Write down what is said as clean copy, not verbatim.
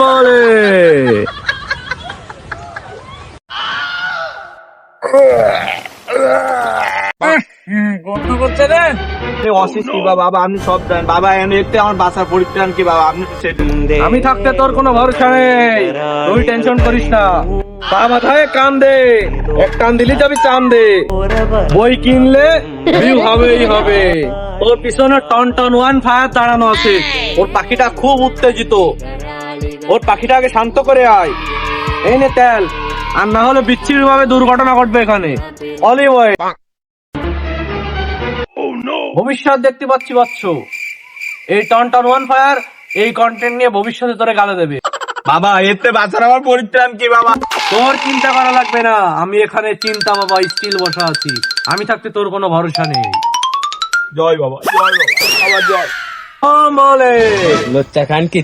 বলে গন্ধ করছে রে। অসুস্থ বাবা, আপনি সব দেন বাবা, এতে আমার বাসার পরিত্রাণ কি বাবা, আপনি আমি থাকতে তোর কোনো ভরসা নেই, তুই টেনশন করিস না। পা মাথায় কান দে, এক কান দিলি যাবি চান দে। বই কিনলে ভিউ হবেই হবে। ওর পিছনে টন ওয়ান ফায়ার দাঁড়ানো আছে, ওর পাখিটা খুব উত্তেজিত, ওর পাখিটাকে শান্ত করে আয়। এই নে তেল, আর না হলে বিচ্ছিরি ভাবে দুর্ঘটনা ঘটবে এখানে। Olive oil. ভবিষ্যৎ দেখতে পাচ্ছি বৎস, এই টন ওয়ান ফায়ার এই কন্টেন্ট নিয়ে ভবিষ্যতে তোরে গালে দেবে। বাবা, এতে বাঁচার আমার পরিত্রাণ কি বাবা? তোর চিন্তা করা লাগবে না, আমি এখানে চিন্তা বাবা স্টিল বসা আছি। আমি থাকতে তোর কোনো ভরসা নেই। জয় বাবা, জয় বাবা, আবার জয়। বলে লচ্চা খান কি